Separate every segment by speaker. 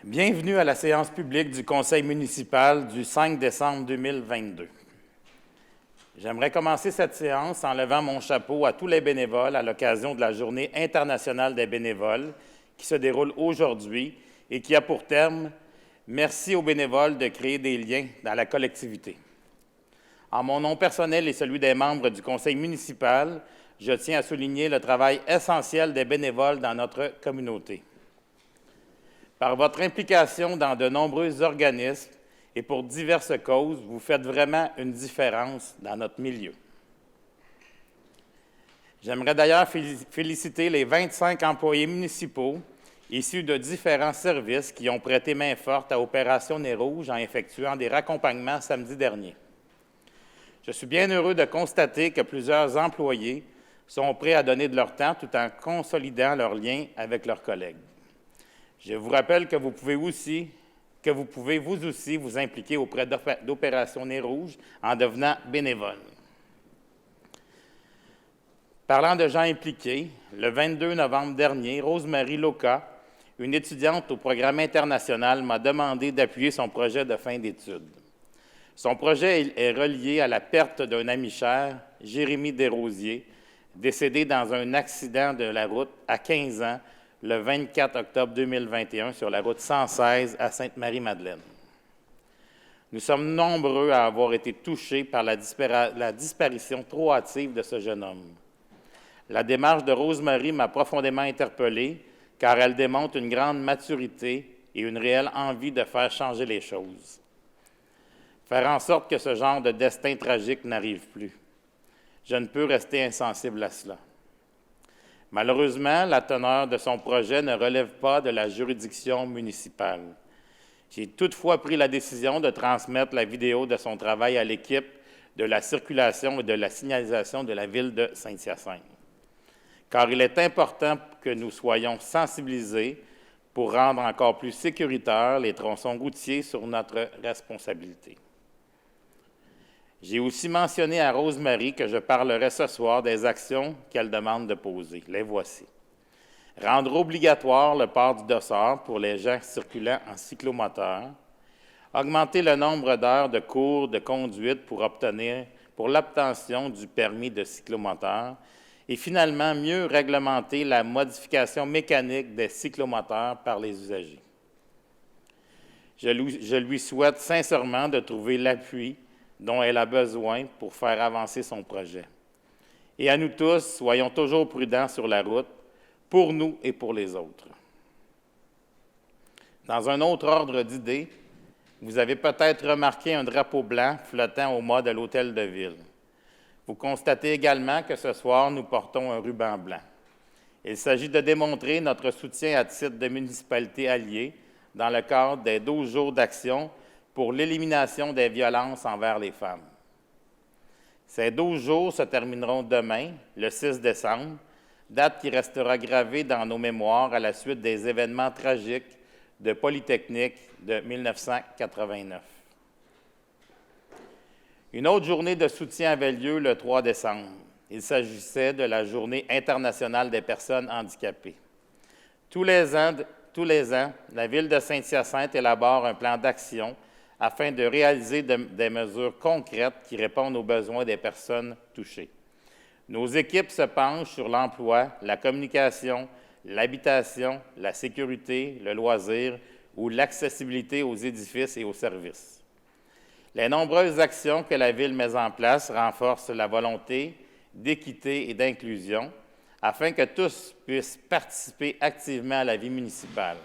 Speaker 1: Bienvenue à la séance publique du Conseil municipal du 5 décembre 2022. J'aimerais commencer cette séance en levant mon chapeau à tous les bénévoles à l'occasion de la Journée internationale des bénévoles qui se déroule aujourd'hui et qui a pour terme « Merci aux bénévoles de créer des liens dans la collectivité ». En mon nom personnel et celui des membres du Conseil municipal, je tiens à souligner le travail essentiel des bénévoles dans notre communauté. Par votre implication dans de nombreux organismes et pour diverses causes, vous faites vraiment une différence dans notre milieu. J'aimerais d'ailleurs féliciter les 25 employés municipaux issus de différents services qui ont prêté main forte à Opération Nez Rouge en effectuant des raccompagnements samedi dernier. Je suis bien heureux de constater que plusieurs employés sont prêts à donner de leur temps tout en consolidant leurs liens avec leurs collègues. Je vous rappelle que vous pouvez vous aussi vous impliquer auprès d'Opération Nez Rouge en devenant bénévole. Parlant de gens impliqués, le 22 novembre dernier, Rose-Marie Loca, une étudiante au programme international, m'a demandé d'appuyer son projet de fin d'études. Son projet est relié à la perte d'un ami cher, Jérémy Desrosiers, décédé dans un accident de la route à 15 ans, le 24 octobre 2021 sur la route 116 à Sainte-Marie-Madeleine. Nous sommes nombreux à avoir été touchés par la disparition trop hâtive de ce jeune homme. La démarche de Rose-Marie m'a profondément interpellé car elle démontre une grande maturité et une réelle envie de faire changer les choses. Faire en sorte que ce genre de destin tragique n'arrive plus. Je ne peux rester insensible à cela. Malheureusement, la teneur de son projet ne relève pas de la juridiction municipale. J'ai toutefois pris la décision de transmettre la vidéo de son travail à l'équipe de la circulation et de la signalisation de la ville de Saint-Hyacinthe. Car il est important que nous soyons sensibilisés pour rendre encore plus sécuritaires les tronçons routiers sur notre responsabilité. J'ai aussi mentionné à Rose-Marie que je parlerai ce soir des actions qu'elle demande de poser. Les voici. Rendre obligatoire le port du dossard pour les gens circulant en cyclomoteur. Augmenter le nombre d'heures de cours de conduite pour l'obtention du permis de cyclomoteur. Et finalement, mieux réglementer la modification mécanique des cyclomoteurs par les usagers. Je lui souhaite sincèrement de trouver l'appui dont elle a besoin pour faire avancer son projet. Et à nous tous, soyons toujours prudents sur la route, pour nous et pour les autres. Dans un autre ordre d'idées, vous avez peut-être remarqué un drapeau blanc flottant au mât de l'hôtel de ville. Vous constatez également que ce soir, nous portons un ruban blanc. Il s'agit de démontrer notre soutien à titre de municipalité alliée dans le cadre des 12 jours d'action pour l'élimination des violences envers les femmes. Ces 12 jours se termineront demain, le 6 décembre, date qui restera gravée dans nos mémoires à la suite des événements tragiques de Polytechnique de 1989. Une autre journée de soutien avait lieu le 3 décembre. Il s'agissait de la Journée internationale des personnes handicapées. Tous les ans, la Ville de Saint-Hyacinthe élabore un plan d'action afin de réaliser des mesures concrètes qui répondent aux besoins des personnes touchées. Nos équipes se penchent sur l'emploi, la communication, l'habitation, la sécurité, le loisir ou l'accessibilité aux édifices et aux services. Les nombreuses actions que la Ville met en place renforcent la volonté d'équité et d'inclusion afin que tous puissent participer activement à la vie municipale.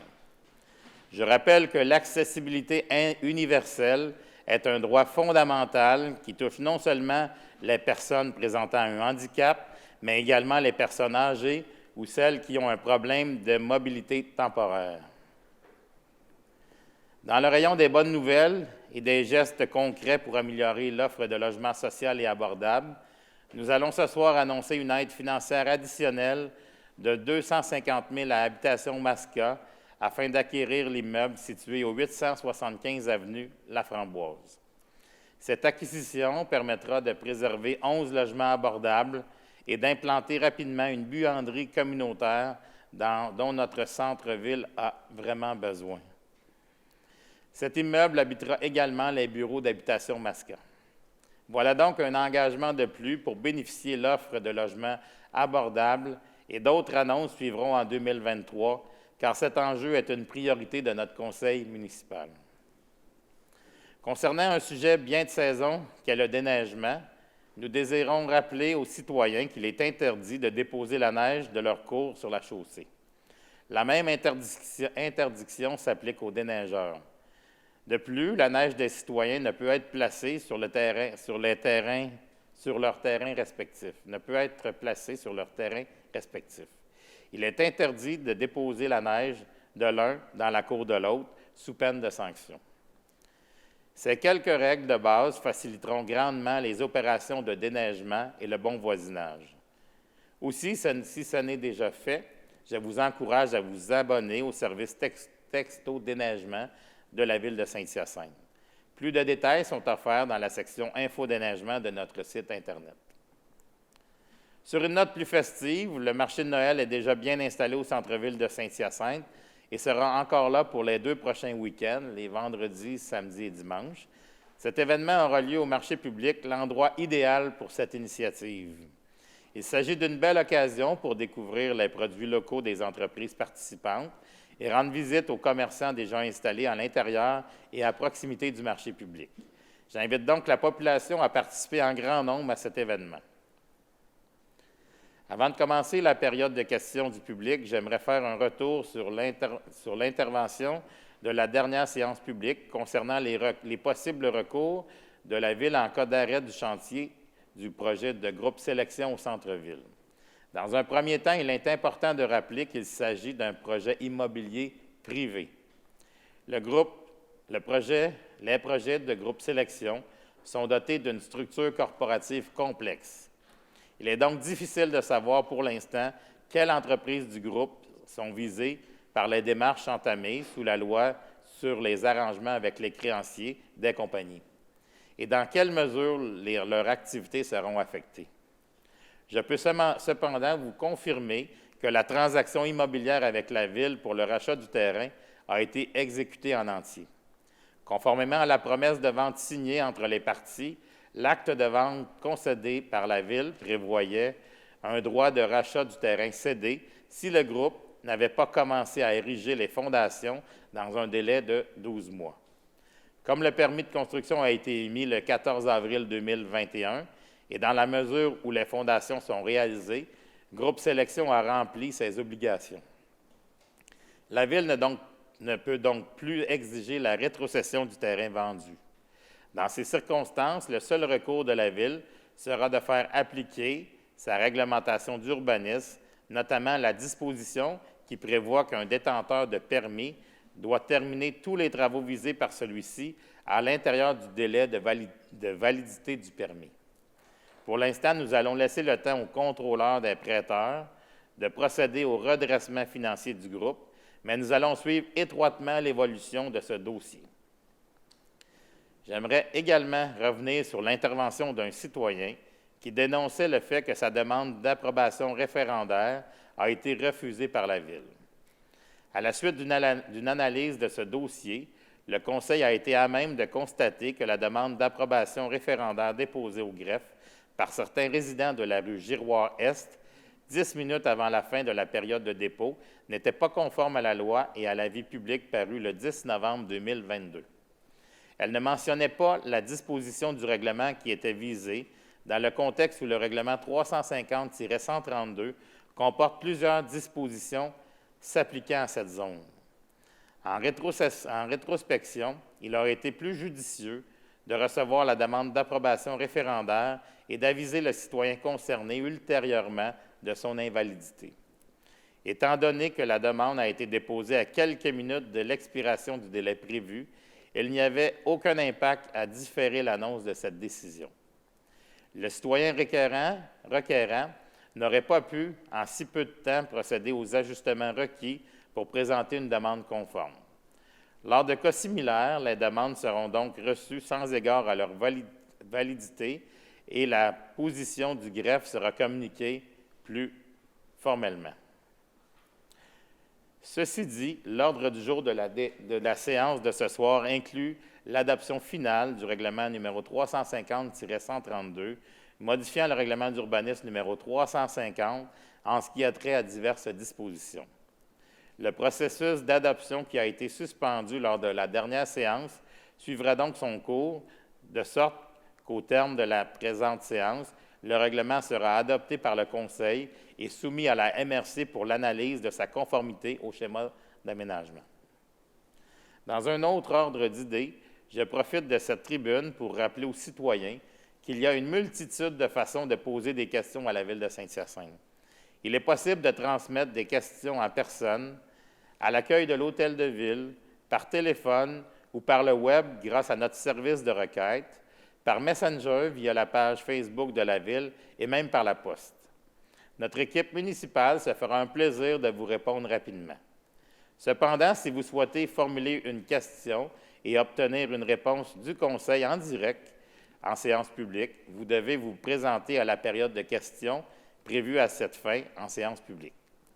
Speaker 1: Je rappelle que l'accessibilité universelle est un droit fondamental qui touche non seulement les personnes présentant un handicap, mais également les personnes âgées ou celles qui ont un problème de mobilité temporaire. Dans le rayon des bonnes nouvelles et des gestes concrets pour améliorer l'offre de logement social et abordable, nous allons ce soir annoncer une aide financière additionnelle de 250 000 à Habitation Masca afin d'acquérir l'immeuble situé au 875 avenue Laframboise. Cette acquisition permettra de préserver 11 logements abordables et d'implanter rapidement une buanderie communautaire dont notre centre-ville a vraiment besoin. Cet immeuble habitera également les bureaux d'habitation Masca. Voilà donc un engagement de plus pour bénéficier de l'offre de logements abordables et d'autres annonces suivront en 2023, car cet enjeu est une priorité de notre conseil municipal. Concernant un sujet bien de saison, qu'est le déneigement, nous désirons rappeler aux citoyens qu'il est interdit de déposer la neige de leur cours sur la chaussée. La même interdiction s'applique aux déneigeurs. De plus, la neige des citoyens ne peut être placée sur leur terrain respectif. Il est interdit de déposer la neige de l'un dans la cour de l'autre, sous peine de sanction. Ces quelques règles de base faciliteront grandement les opérations de déneigement et le bon voisinage. Aussi, si ce n'est déjà fait, je vous encourage à vous abonner au service texto déneigement de la Ville de Saint-Hyacinthe. Plus de détails sont offerts dans la section Info-déneigement de notre site Internet. Sur une note plus festive, le marché de Noël est déjà bien installé au centre-ville de Saint-Hyacinthe et sera encore là pour les 2 prochains week-ends, les vendredis, samedis et dimanches. Cet événement aura lieu au marché public, l'endroit idéal pour cette initiative. Il s'agit d'une belle occasion pour découvrir les produits locaux des entreprises participantes et rendre visite aux commerçants déjà installés à l'intérieur et à proximité du marché public. J'invite donc la population à participer en grand nombre à cet événement. Avant de commencer la période de questions du public, j'aimerais faire un retour sur l'intervention de la dernière séance publique concernant les possibles recours de la Ville en cas d'arrêt du chantier du projet de groupe sélection au centre-ville. Dans un premier temps, il est important de rappeler qu'il s'agit d'un projet immobilier privé. Les projets de groupe sélection sont dotés d'une structure corporative complexe. Il est donc difficile de savoir pour l'instant quelles entreprises du groupe sont visées par les démarches entamées sous la loi sur les arrangements avec les créanciers des compagnies et dans quelle mesure leurs activités seront affectées. Je peux cependant vous confirmer que la transaction immobilière avec la Ville pour le rachat du terrain a été exécutée en entier. Conformément à la promesse de vente signée entre les parties, l'acte de vente concédé par la Ville prévoyait un droit de rachat du terrain cédé si le groupe n'avait pas commencé à ériger les fondations dans un délai de 12 mois. Comme le permis de construction a été émis le 14 avril 2021 et dans la mesure où les fondations sont réalisées, Groupe Sélection a rempli ses obligations. La Ville ne peut donc plus exiger la rétrocession du terrain vendu. Dans ces circonstances, le seul recours de la Ville sera de faire appliquer sa réglementation d'urbanisme, notamment la disposition qui prévoit qu'un détenteur de permis doit terminer tous les travaux visés par celui-ci à l'intérieur du délai de validité du permis. Pour l'instant, nous allons laisser le temps aux contrôleurs des prêteurs de procéder au redressement financier du groupe, mais nous allons suivre étroitement l'évolution de ce dossier. J'aimerais également revenir sur l'intervention d'un citoyen qui dénonçait le fait que sa demande d'approbation référendaire a été refusée par la Ville. À la suite d'une analyse de ce dossier, le Conseil a été à même de constater que la demande d'approbation référendaire déposée au greffe par certains résidents de la rue Giroir-Est, 10 minutes avant la fin de la période de dépôt, n'était pas conforme à la loi et à l'avis public paru le 10 novembre 2022. Elle ne mentionnait pas la disposition du règlement qui était visée dans le contexte où le règlement 350-132 comporte plusieurs dispositions s'appliquant à cette zone. En rétrospection, il aurait été plus judicieux de recevoir la demande d'approbation référendaire et d'aviser le citoyen concerné ultérieurement de son invalidité. Étant donné que la demande a été déposée à quelques minutes de l'expiration du délai prévu, il n'y avait aucun impact à différer l'annonce de cette décision. Le citoyen requérant n'aurait pas pu, en si peu de temps, procéder aux ajustements requis pour présenter une demande conforme. Lors de cas similaires, les demandes seront donc reçues sans égard à leur validité et la position du greffe sera communiquée plus formellement. Ceci dit, l'ordre du jour de la séance de ce soir inclut l'adoption finale du règlement numéro 350-132, modifiant le règlement d'urbanisme numéro 350 en ce qui a trait à diverses dispositions. Le processus d'adoption qui a été suspendu lors de la dernière séance suivra donc son cours, de sorte qu'au terme de la présente séance, le règlement sera adopté par le Conseil et soumis à la MRC pour l'analyse de sa conformité au schéma d'aménagement. Dans un autre ordre d'idées, je profite de cette tribune pour rappeler aux citoyens qu'il y a une multitude de façons de poser des questions à la Ville de Saint-Hyacinthe. Il est possible de transmettre des questions en personne, à l'accueil de l'Hôtel de Ville, par téléphone ou par le web grâce à notre service de requête, par Messenger via la page Facebook de la Ville et même par la poste. Notre équipe municipale se fera un plaisir de vous répondre rapidement. Cependant, si vous souhaitez formuler une question et obtenir une réponse du Conseil en direct, en séance publique, vous devez vous présenter à la période de questions prévue à cette fin en séance publique.